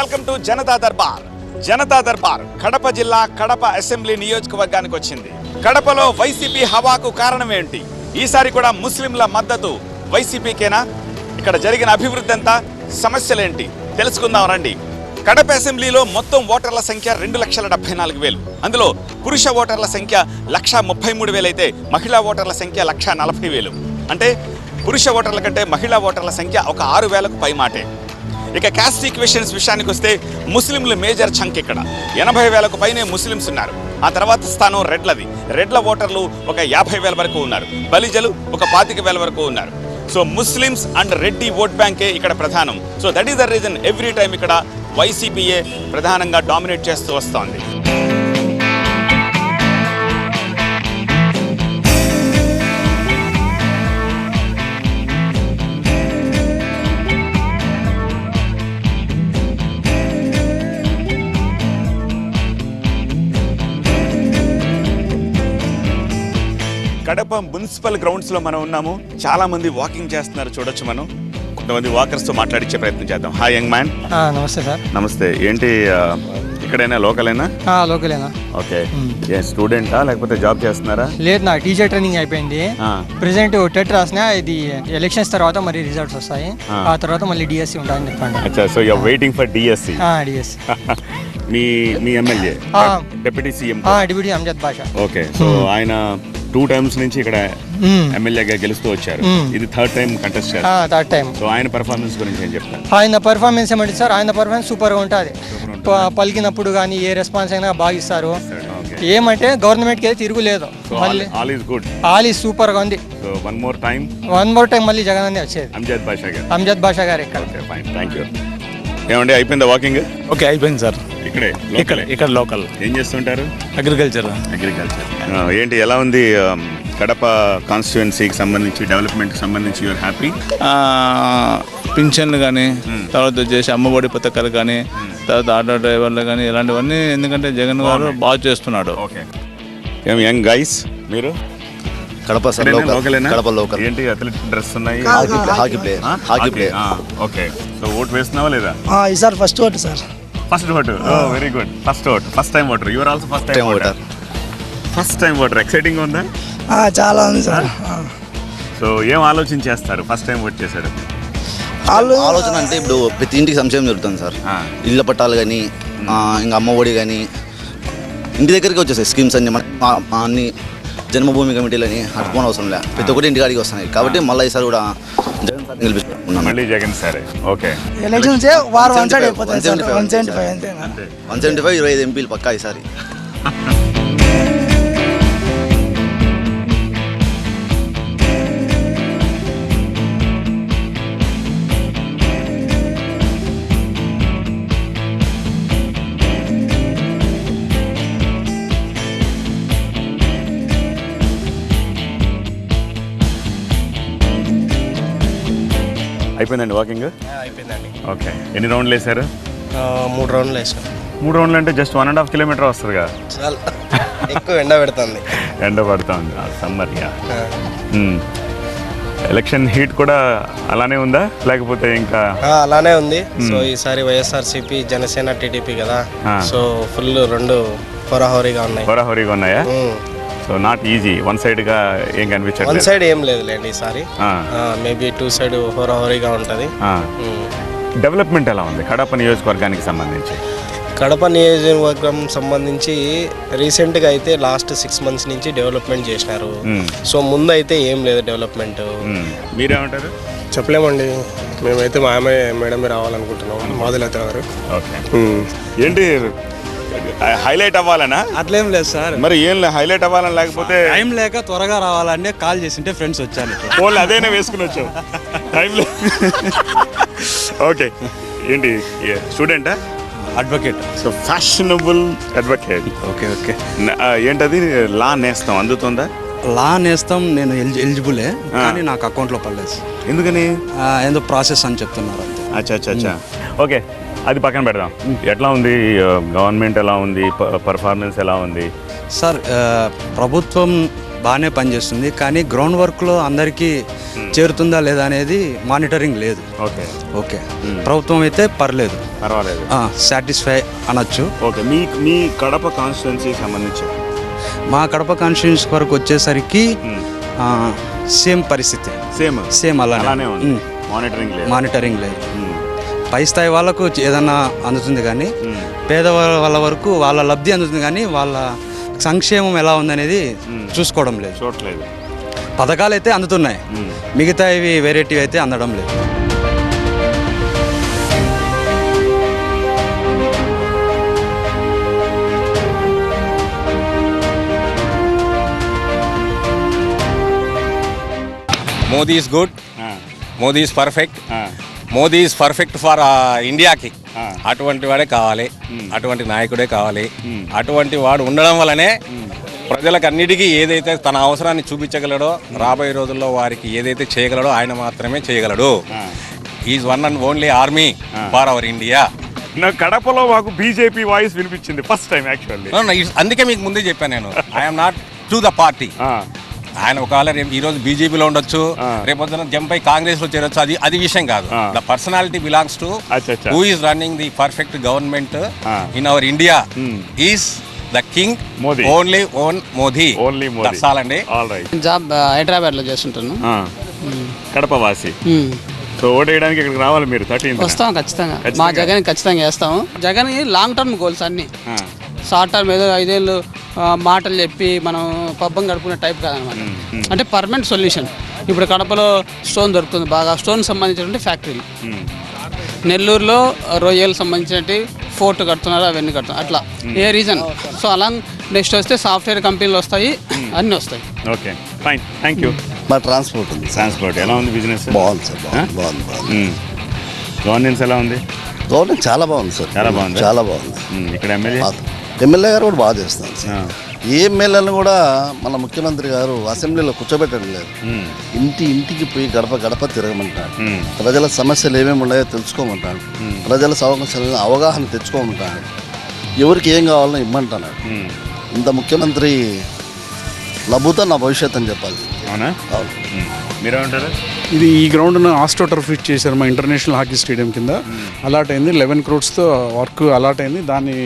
Welcome to Janata Darbar. Janata Darbar Kadapa జిల్లా Kadapa assembly నియోజకవర్గానికి వచ్చింది. కడపలో వైసీపీ హవాకు కారణం ఏంటి? ఈసారి కూడా ముస్లింల మద్దతు వైసీపీకేనా? ఇక్కడ జరిగిన అభివృద్ధి ఎంత, సమస్యలేంటి తెలుసుకుందాం రండి. కడప అసెంబ్లీలో మొత్తం ఓటర్ల సంఖ్య 2,74,000. అందులో పురుష ఓటర్ల సంఖ్య 1,33,000 అయితే మహిళా ఓటర్ల సంఖ్య 1,40,000. అంటే పురుష ఓటర్ల కంటే మహిళా ఓటర్ల సంఖ్య ఒక 6,000కు పైమాటే. ఇక క్యాస్ట్ ఈక్వేషన్స్ విషయానికి వస్తే ముస్లింలు మేజర్ చంక్. ఇక్కడ 80,000కు పైనే ముస్లిమ్స్ ఉన్నారు. ఆ తర్వాత స్థానం రెడ్లది. రెడ్ల ఓటర్లు ఒక 50,000 వరకు ఉన్నారు. బలిజలు ఒక 25,000 వరకు ఉన్నారు. So Muslims and Reddy vote బ్యాంకే ఇక్కడ ప్రధానం. So that is the reason every time ఇక్కడ వైసీపీయే ప్రధానంగా డామినేట్ చేస్తూ వస్తోంది. కడప మున్సిపల్ గ్రౌండ్స్లో మనం ఉన్నాము. చాలా మంది వాకింగ్ చేస్తున్నారు, చూడొచ్చు. మనం కొంతమంది వాకర్స్తో మాట్లాడించే ప్రయత్నం చేద్దాం. Hi young man. నమస్తే సార్. నమస్తే. ఏంటి ఇక్కడైనా లోకలేనా? లోకలేనా. ఓకే. ఏ స్టూడెంటా లేకపోతే జాబ్ చేస్తున్నారా? లేదు, నా టీచర్ ట్రైనింగ్ అయిపోయింది. ప్రెసెంట్ టెట్ రాసిన. ఇది ఎలక్షన్స్ తర్వాత మరి రిజల్ట్స్ వస్తాయి. ఆ తర్వాత మళ్ళీ డిఎస్సి ఉంటుందని చెప్పండి. అచ్చా, so you are waiting for DSC. DSC. మీ MLA deputy CM deputy Amjad Basha. Okay. So ఆయన 2 times నుంచి ఇక్కడ ఎమ్మెల్యేగా గెలుస్తూ వచ్చారు. ఇది థర్డ్ టైం కంటెస్ట్ చేస్తారు. Third time. సో ఆయన పర్ఫార్మెన్స్ గురించి ఏం చెప్తారు? ఆయన పర్ఫార్మెన్స్ ఏమంటే సార్, ఆయన పర్ఫార్మెన్స్ సూపర్గా ఉంటుంది. పలికినప్పుడు కానీ ఏ రెస్పాన్స్ అయినా బాగా ఇస్తారు. ఏమంటే గవర్నమెంట్కి అయితే తిరుగులేదు. All is good, all is సూపర్గా ఉంది. సో వన్ మోర్ టైం మళ్ళీ జగన్ అనే వచ్చేది. అమ్జద్ బాషా గారు ఇక్కడ. Thank you. ఏమండి, అయిపోయిందా వాకింగ్? ఓకే, అయిపోయింది సార్. ఇక్కడ లోకల్. ఏం చేస్తుంటారు? అగ్రికల్చర్. ఏంటి, ఎలా ఉంది కడప కాన్స్టిట్యుయెన్సీకి సంబంధించి, డెవలప్మెంట్కి సంబంధించి యూఆర్ హ్యాపీ? పింఛన్లు కానీ, తర్వాత వచ్చేసి అమ్మఒడి పథకాలు కానీ, తర్వాత ఆటో డ్రైవర్లు కానీ, ఇలాంటివన్నీ ఎందుకంటే జగన్ గారు బాగా చేస్తున్నాడు. ఓకే. ఏం యంగ్ గైస్ మీరు? Kadapa sir, Kadapa local. ఏంటి అథ్లెటిక్ డ్రెస్ ఉన్నాయి? Hockey player. Okay. So vote వేస్తున్నావా లేదా? ఈసారి first vote sir. First vote. Very good. First time voter. Your also first time voter. First time voter. Exciting ఉందా? చాలా ఉంది సార్. సో ఏం ఆలోచన చేస్తారు ఫస్ట్ టైం ఓట్ చేశారు? ఆలోచన అంటే ఇప్పుడు ప్రతి ఇంటికి సంక్షేమం జరుగుతుంది సార్. ఇళ్ళ పట్టాలు కానీ, ఇంకా అమ్మ ఒడి కానీ ఇంటి దగ్గరికి వచ్చేసాయి స్కీమ్స్ అన్ని. అన్ని జన్మభూమి కమిటీలని అట్టుకోని అవసరం లేదు, ప్రతి ఒక్కటి ఇంటి కాడికి వస్తున్నాయి. కాబట్టి మళ్ళీ ఈసారి కూడా జగన్ సార్ గెలిపిస్తున్నాం. మళ్ళీ జగన్ సరే. ఓకే. 175 25 ఎంపీలు పక్కా ఈసారి. అయిపోయిందండి వాకింగ్? అయిపోయిందండి. ఓకే. ఎన్ని రౌండ్లు వేసారు? 3 రౌండ్లు వేసాం. 3 రౌండ్లు అంటే జస్ట్ 1.5 కిలోమీటర్ వస్తుందిగా. ఎక్కువ ఎండ పెడుతుంది. ఎండ పడుతుంది సమ్మర్గా. ఎలక్షన్ హీట్ కూడా అలానే ఉందా లేకపోతే ఇంకా? అలానే ఉంది. సో ఈసారి వైఎస్ఆర్సీపీ, జనసేన, టీడీపీ కదా. సో ఫుల్ 2 హోరాహోరీగా ఉన్నాయా? So not easy. One side గా ఏం కనిపించట్లేదు. వన్ సైడ్ ఏం లేదులేండి ఈసారి. మేబీ 2 సైడ్ హోరాహోరీగా ఉంటుంది. డెవలప్మెంట్ ఎలా ఉంది కడప నియోజకవర్గానికి సంబంధించి? కడప నియోజకవర్గం సంబంధించి రీసెంట్గా అయితే లాస్ట్ 6 months నుంచి డెవలప్మెంట్ చేసినారు. సో ముందు అయితే ఏం లేదు డెవలప్మెంట్. మీరేమంటారు? చెప్పలేమండి. మేమైతే మా మేడమే రావాలనుకుంటున్నాం, మాధులత గారు. ఓకే. ఏంటి హైలైట్ అవ్వాలనా? అట్లేం లేదు సార్. మరి ఏం హైలైట్ అవ్వాలని లేకపోతే టైం లేక త్వరగా రావాలంటే కాల్ చేసింటే ఫ్రెండ్స్ వచ్చాను. ఫోన్లు అదేనే వేసుకుని వచ్చావు టైం లేదు. ఓకే. ఏంటి స్టూడెంటా? Advocate. So fashionable advocate. Okay. ఏంటది లా నేస్తాం అందుతుందా? లా నేస్తాం నేను ఎలిజిబులే, కానీ నాకు అకౌంట్లో పడలేదు. ఎందుకని? ఏదో ప్రాసెస్ అని చెప్తున్నారు. అచ్చా. ఓకే, అది పక్కన పెడదాం. ఎట్లా ఉంది గవర్నమెంట్, ఎలా ఉంది పర్ఫార్మెన్స్, ఎలా ఉంది సార్? ప్రభుత్వం బాగానే పనిచేస్తుంది, కానీ గ్రౌండ్ వర్క్లో అందరికీ చేరుతుందా లేదా అనేది మానిటరింగ్ లేదు. ఓకే ఓకే, ప్రభుత్వం అయితే పర్లేదు, పర్వాలేదు, సాటిస్ఫై అనొచ్చు. ఓకే. మీ కడప కాన్స్టిట్యున్సీ సంబంధించి మా కడప కాన్స్టిట్యూన్సీ వరకు వచ్చేసరికి సేమ్ పరిస్థితి, సేమ్ అలానే మానిటరింగ్ లేదు. పై స్థాయి వాళ్ళకు ఏదన్నా అందుతుంది కానీ పేద వాళ్ళ వరకు వాళ్ళ లబ్ధి అందుతుంది కానీ వాళ్ళ సంక్షేమం ఎలా ఉందనేది చూసుకోవడం లేదు. చూడట్లేదు. పథకాలు అయితే అందుతున్నాయి, మిగతా ఇవి వెరైటీ అయితే అందడం లేదు. Modi is good, Modi is perfect, Modi is perfect for ఇండియాకి. అటువంటి వాడే కావాలి, అటువంటి నాయకుడే కావాలి. అటువంటి వాడు ఉండడం వల్లనే ప్రజలకు అన్నిటికీ ఏదైతే తన అవసరాన్ని చూపించగలడో, రాబోయే రోజుల్లో వారికి ఏదైతే చేయగలడో ఆయన మాత్రమే చేయగలడు. Is one and only army for our India. నాకు కడపలో మాకు బీజేపీ వాయిస్ వినిపించింది ఫస్ట్ టైం యాక్చువల్లీ. అందుకే మీకు ముందే చెప్పాను నేను, I'm not to the party. ఆయన ఒకవేళ రేపు ఈ రోజు బీజేపీలో ఉండొచ్చు, రేపొద్దున జంపై కాంగ్రెస్ లో చేరొచ్చు, అది విషయం కాదు. The personality belongs to who is running the perfect government in our India is the king only Modi. చాలండి. జాబ్ హైదరాబాద్ లో చేస్తుంటాను. కడప వాసి. సో ఓటు వేయడానికి ఇక్కడికి రావాలి మీరు. వస్తాం ఖచ్చితంగా, మా జగన్ ఖచ్చితంగా వేస్తాము. జగన్ లాంగ్ టర్మ్ గోల్స్ అన్ని, షార్ట్ టర్మ్ ఏదో 5 ఏళ్ళు మాటలు చెప్పి మనం పబ్బం గడుపుకునే టైప్ కాదనమాట. అంటే పర్మనెంట్ సొల్యూషన్. ఇప్పుడు కడపలో స్టోన్ దొరుకుతుంది బాగా, స్టోన్ సంబంధించినటువంటి ఫ్యాక్టరీలు. నెల్లూరులో రొయ్యలకు సంబంధించినట్టు ఫోర్ట్ కడుతున్నారు, అవన్నీ కడుతున్నారు. అట్లా ఏ రీజన్. సో అలా నెక్స్ట్ వస్తే సాఫ్ట్వేర్ కంపెనీలు వస్తాయి, అన్నీ వస్తాయి. Okay, fine, thank you. మా ట్రాన్స్పోర్ట్ ఉంది. ట్రాన్స్పోర్ట్ ఎలా ఉంది బిజినెస్? బాగుంది సార్, బాగుంది. గవర్నెన్స్ ఎలా ఉంది? గవర్నమెంట్ చాలా బాగుంది సార్, చాలా బాగుంది, చాలా బాగుంది. ఇక్కడ ఎమ్మెల్యే గారు కూడా బాగా చేస్తున్నారు సార్. ఏ ఎమ్మెల్యేలను కూడా మన ముఖ్యమంత్రి గారు అసెంబ్లీలో కూర్చోబెట్టడం లేదు. ఇంటికి పోయి గడప తిరగమంటాడు. ప్రజల సమస్యలు ఏమేమి ఉన్నాయో తెలుసుకోమంటాడు. ప్రజల సమస్యలను అవగాహన తెచ్చుకోమంటాడు. ఎవరికి ఏం కావాలో ఇమ్మంటున్నాడు. ఇంత ముఖ్యమంత్రి లభూత నా భవిష్యత్ అని చెప్పాలి. అవునా? మీరేమంటారు? ఇది ఈ గ్రౌండ్ను ఆస్ట్రోటర్ఫ్ ఫిట్ చేశారు మా ఇంటర్నేషనల్ హాకీ స్టేడియం కింద. అలాట్ అయింది, 11 crores వర్క్ అలాట్ అయింది. దాన్ని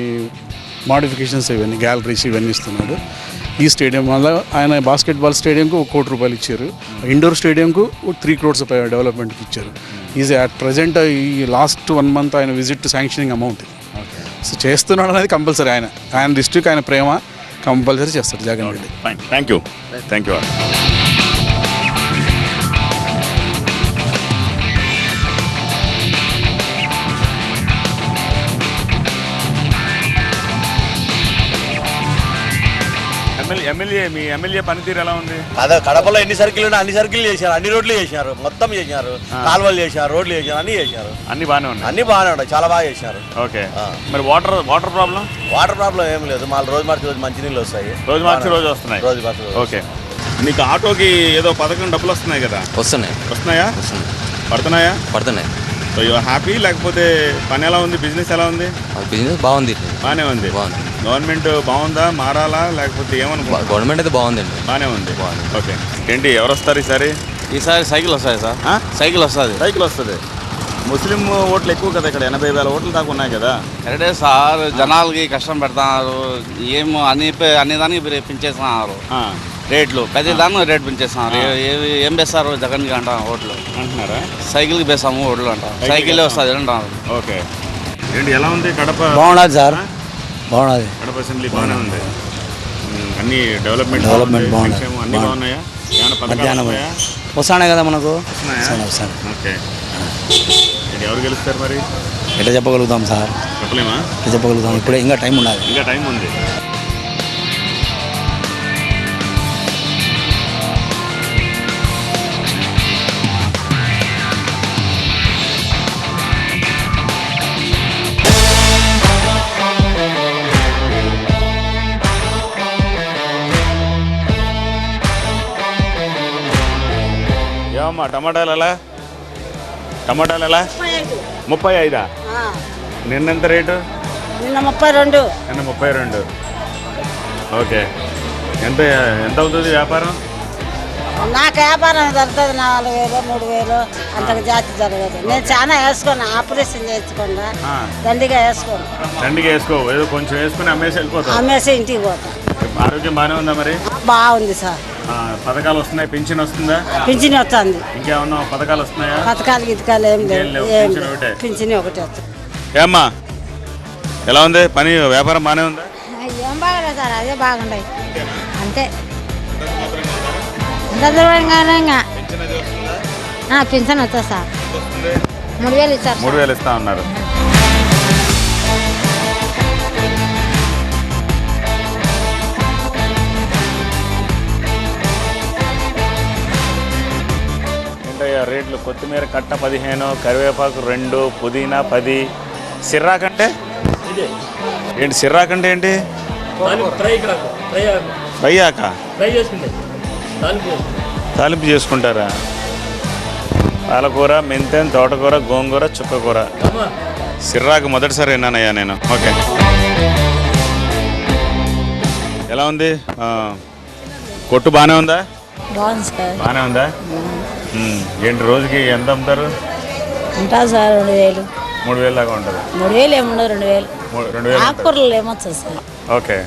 మాడిఫికేషన్స్ ఇవన్నీ గ్యాలరీస్ ఇవన్నీ ఇస్తున్నాడు. ఈ స్టేడియం వల్ల ఆయన బాస్కెట్బాల్ స్టేడియంకు 1 కోటి రూపాయలు ఇచ్చారు. ఇండోర్ స్టేడియంకు 3 crores డెవలప్మెంట్కి ఇచ్చారు. ఈజ్ అట్ ప్రజెంట్ ఈ లాస్ట్ 1 month ఆయన విజిట్ శాంక్షనింగ్ అమౌంట్. సో చేస్తున్నాడు అనేది కంపల్సరీ. ఆయన డిస్ట్రిక్ట్ ఆయన ప్రేమ కంపల్సరీ చేస్తాడు Jagan Reddy. Thank you. Me MLA పనితీరు ఎలా ఉంది? అదే కడపలో ఎన్ని సర్కిల్ ఉన్నా అన్ని సర్కిల్ చేశారు, అన్ని రోడ్లు చేశారు, మొత్తం చేశారు, కాలువలు చేశారు, రోడ్లు చేశారు, అన్ని చేశారు. అన్ని బాగానే ఉన్నాయి, చాలా బాగా చేశారు. ఓకే. మరి వాటర్ ప్రాబ్లం ఏం లేదు. మా రోజు మంచినీళ్ళు వస్తాయి, రోజు వస్తున్నాయి. ఓకే. నీకు ఆటోకి ఏదో పథకం డబ్బులు వస్తున్నాయి కదా? వస్తున్నాయా? పడుతున్నాయి. So you happy? లేకపోతే పని ఎలా ఉంది? బిజినెస్ ఎలా ఉంది? బిజినెస్ బాగుంది, బాగానే ఉంది. గవర్నమెంట్ బాగుందా, మారాలా, లేకపోతే ఏమనుకో? గవర్నమెంట్ అయితే బాగుందండి, బాగానే ఉంది. ఓకే. ఏంటి ఎవరు వస్తారు ఈసారి? సైకిల్ వస్తాయి సార్. సైకిల్ వస్తుంది. ముస్లిం ఓట్లు ఎక్కువ కదా ఇక్కడ, 80,000 ఓట్లు దాకా ఉన్నాయి కదా. కరెక్టే సార్, జనాలకి కష్టం పెడతారు. అన్ని దానికి పెంచేస్తున్నారు రేట్లు, ప్రతి దాన్ని రేట్ పెంచేస్తున్నారు. ఏం వేస్తారు జగన్ కి అంటారు ఓట్లు అంటున్నారా? సైకిల్కి వేస్తాము ఓట్లు అంటారు, సైకిల్ వస్తుంది అంటారు. ఓకే. ఏంటి ఎలా ఉంది కడప? బాగున్నది సార్, బాగున్నది. కడప అసెంబ్లీ బాగానే ఉంది. అన్ని డెవలప్మెంట్ బాగున్నాయి. అన్ని బాగున్నాయా? వస్తానే కదా మనకు. ఓకే. ఎవరు గెలుస్తారు మరి? ఎట్లా చెప్పగలుగుతాం సార్? చెప్పలేమా? చెప్పగలుగుతాం. ఇప్పుడే ఇంకా టైం ఉంది. ఏమమ్మా టమాటాలు ఎలా? 35. నిన్నెంత రేటు? నిన్న 32. ఓకే. ఎంత ఎంత అవుతుంది వ్యాపారం? నాకు వ్యాపారం జరుగుతుంది 4,000 3,000 అంతకు జాతి జరగదు. నేను చాలా వేసుకోను, ఆపరేషన్ చేయించుకున్నా, దండిగా వేసుకోను. దండిగా వేసుకో, ఏదో కొంచెం వేసుకుని అమ్మేసి వెళ్ళిపోతాం. అమ్మేసి ఇంటికి పోతా. ఆరోగ్యం బాగానే ఉందా మరి? బాగుంది సార్. పథకాలు వస్తున్నాయి, పింఛన్ వస్తుందా? పింఛన్ వస్తుంది. ఇంకేమన్నా పథకాలు వస్తున్నాయా? పథకాలు గితకాలు ఏం లేవు, పింఛన్ ఒకటి వస్తుంది. ఏమ్మా ఎలా ఉంది పని, వ్యాపారం బాగానే ఉందా? ఏం బాగలేదు సార్, అదే బాగుండయి అంతే. ఇంత దూరంగానే పింఛన్ వస్తుంది సార్. 3,000 ఇస్తారు. 3,000 ఇస్తా ఉన్నారు. ఏంటయ్యా రేట్లు? కొత్తిమీర కట్ట 15, కరివేపాకు 2, పుదీనా 10. సిర్రాకంటే ఏంటి? సిర్రాకంటే ఏంటి? ఫ్రైయాక తాలింపు చేసుకుంటారా? పాలకూర, మెంతెం, తోటకూర, గోంగూర, చుక్కకూర. సిర్రాకు మొదటిసారి విన్నానయ్యా నేను. ఓకే, ఎలా ఉంది కొట్టు? బాగానే ఉందా? బాగానే ఉందా? ఏంటి రోజుకి ఎంత అమ్ముతారు? ఉంటుంది సార్ 2,000. 3,000 దాకా ఉంటుంది. 3,000 ఏముండదు, 2,000. 2,000 ఆకుకూరలు ఏమొస్తుంది సార్. ఓకే,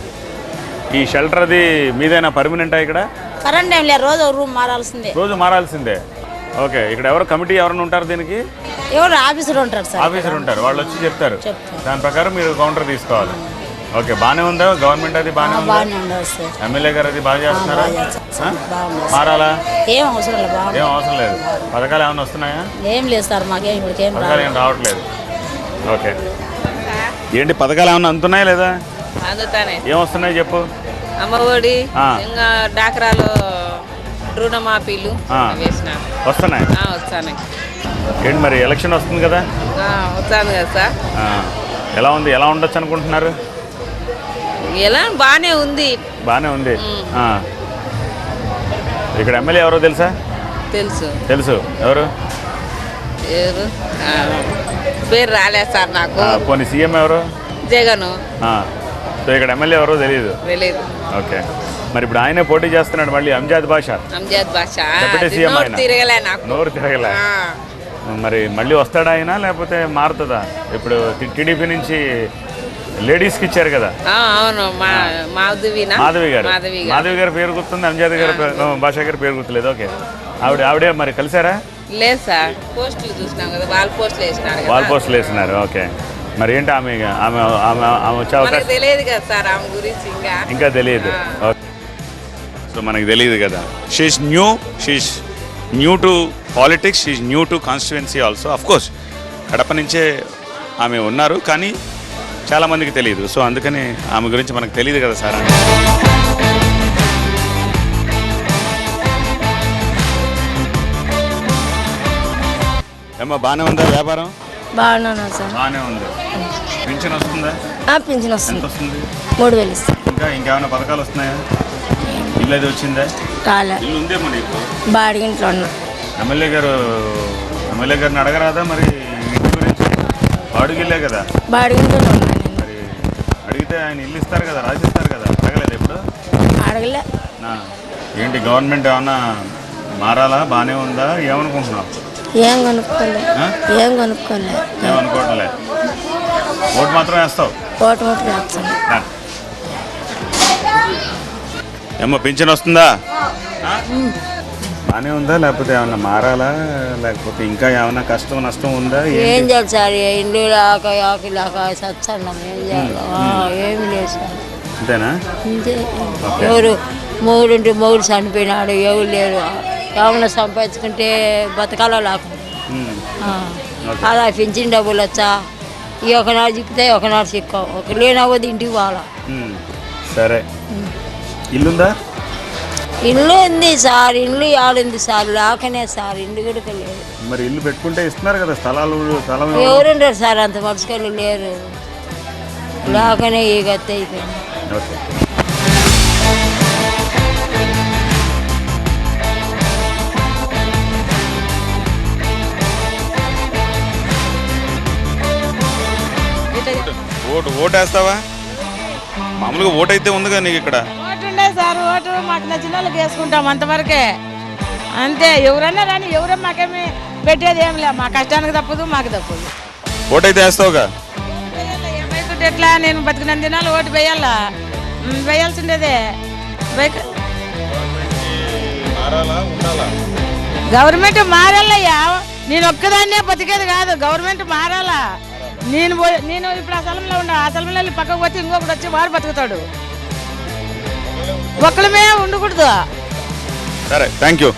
ఈ షెల్టర్ అది మీదైనా పర్మనెంటా? ఇక్కడ కరెంట్ ఏం లేదు, రోజు రూమ్ మారాల్సిందే. రోజు మారాల్సిందే. ఓకే, ఇక్కడ ఎవరు కమిటీ ఎవరైనా ఉంటారు దీనికి? ఎవరు ఆఫీసర్ ఉంటారు సార్. ఆఫీసర్ ఉంటారు, వాళ్ళు వచ్చి చెప్తారు. దాని ప్రకారం మీరు కౌంటర్ తీసుకోవాలి. ఓకే, బాగానే ఉందా? గవర్నమెంట్ అది బాగానే ఉందా? ఎమ్మెల్యే గారు అది బాగా చేస్తున్నారా? మారాలా? ఏం అవసరం లేదు. ఏం అవసరం లేదు. పథకాలు ఏమైనా వస్తున్నాయా? ఏం లేదు సార్, మాకేం ఇప్పటికేం పథకాలు ఏం రావట్లేదు. ఓకే, ఏంటి పథకాలు ఏమైనా అందుతున్నాయా లేదా? అందుతానే. ఏం వస్తున్నాయి చెప్పు. అమ్మఒడి, ఇంకా డాక్రాలో రుణమాఫీలు వస్తున్నాయి. వస్తాయి. ఏంటి మరి ఎలక్షన్ వస్తుంది కదా? వస్తాను కదా సార్. ఎలా ఉంది? ఎలా ఉండొచ్చు అనుకుంటున్నారు? ఎలా బాగానే ఉంది. బాగానే ఉంది. ఇక్కడ ఎమ్మెల్యే ఎవరో తెలుసా? తెలుసు. తెలుసు. ఎవరు? పేరు రాలేదు సార్ నాకు. పోనీ సీఎం ఎవరు? జగన్. సో ఇక్కడ ఎమ్మెల్యే ఎవరో తెలియదు. ఓకే, మరి ఇప్పుడు ఆయనే పోటీ చేస్తున్నాడు మళ్ళీ. అంజాద్ బాషా. డిప్యూటీ సీఎం ఆయన. నోరు తిరగలే. మరి మళ్ళీ వస్తాడా ఆయన, లేకపోతే మారుతుందా? ఇప్పుడు టీడీపీ నుంచి లేడీస్కి ఇచ్చారు కదా. అవును, మాధవి గారి పేరు గుర్తుంది, అంజాద్ గారి బాషా గారి పేరు గుర్తులేదు. ఓకే, ఆవిడే మరి కలిసారా? లేదు సార్, పోస్టులు చూసినాం కదా, వాల్ పోస్టులు వేసినారు. ఓకే, మరి ఏంటి ఆమె వచ్చే అవకాశం తెలియదు కదా సార్, ఆమె గురించి ఇంకా తెలియదు. ఓకే, సో మనకి తెలియదు కదా. She's new to politics, she's new to constituency also. Of course Kadapa నుంచే ఆమె ఉన్నారు, కానీ చాలామందికి తెలియదు. సో అందుకని ఆమె గురించి మనకు తెలియదు కదా సార్. ఏమో బాగానే ఉందా వ్యాపారం? బాగున్నాను సార్. బాగానే ఉంది. పింఛన్ వస్తుందా? పింఛన్ వస్తుంది. ఎంత వస్తుంది? 3,000 ఇస్తాను. ఇంకేమైనా పథకాలు వస్తున్నాయా? ఇల్లు అది వచ్చిందా? కాలే. ఇల్లు ఉందేమో నీకు? బాడిగింట్లో ఉన్నా. ఎమ్మెల్యే గారిని అడగరాదా మరి ఇంటి గురించి? బాడుగిల్లే కదా. బాడిగింట్లో ఉన్నా. మరి అడిగితే ఆయన ఇల్లు ఇస్తారు కదా, రాసిస్తారు కదా. అడగలేదు ఎప్పుడు? అడగలే. ఏంటి గవర్నమెంట్ ఏమన్నా మారాలా? బాగానే ఉందా? ఏమనుకుంటున్నావు? ఏం కొనుక్కోలే. ఏమనుకోవట్లే. ఓటు మాత్రం వేస్తావు? ఓటు వేస్తాను. ఏమో పింఛన్ వస్తుందా? బాగానే ఉందా, లేకపోతే ఏమన్నా మారాలా, లేకపోతే ఇంకా ఏమన్నా కష్టం నష్టం ఉందా? ఏం చేయాలి సార్, ఇల్లు లాక సత్సన్నం ఏం చేయాలి? ఏమి లేదు సార్. అంతేనా? ఎవరు మొగుడు చనిపోయినాడు, ఎవరు లేరు. ఏమన్నా సంపాదించుకుంటే బతకాల లేకుండా అలా పింఛన్ డబ్బులు వచ్చా, ఈ ఒకనాడు చిక్కుతాయి, ఒకనాడు చిక్కవు. ఒక లేనవ్వదు, ఇంటికి పోవాలా. సరే, ఇల్లుందా? ఇల్లు ఉంది సార్. ఇల్లు ఆడుంది సార్, లేకనే సార్ ఇల్లు కూడా లేదు. మరి ఇల్లు పెట్టుకుంటే ఇస్తున్నారు కదా స్థలాలు. ఎవరుంటారు సార్, అంత మనుషులు లేరు, లేకనే ఈ గతి అయిపోయింది. ఓటు వేస్తావా? మామూలుగా ఓటు అయితే ఉందిగా నీకు ఇక్కడ? ఓటు ఉండే సార్, ఓటు మాకు నచ్చిన వాళ్ళకి వేసుకుంటాం అంతవరకే అంతే. ఎవరన్నా కానీ ఎవరో మాకేమి పెట్టేది ఏం లే, మా కష్టానికి తప్పదు మాకు తప్పదు. ఓటైతే వేస్తావుగా? ఏమైతుంటే ఎట్లా, నేను బతికిన దినాలు ఓటు వేయాలా, వేయాల్సిండేదే. గవర్నమెంట్ మారాలయ్యా, నేను ఒక్కదాన్నే బతికేది కాదు, గవర్నమెంట్ మారాలా. నేను ఇప్పుడు ఆ స్థలంలో ఉన్నా, ఆ స్థలంలో వెళ్ళి పక్కకు పోతే ఇంకొకటి వచ్చి వాడు బతుకుతాడు, ఒక్కలమే ఉండకూడదు. సరే, థ్యాంక్ యూ.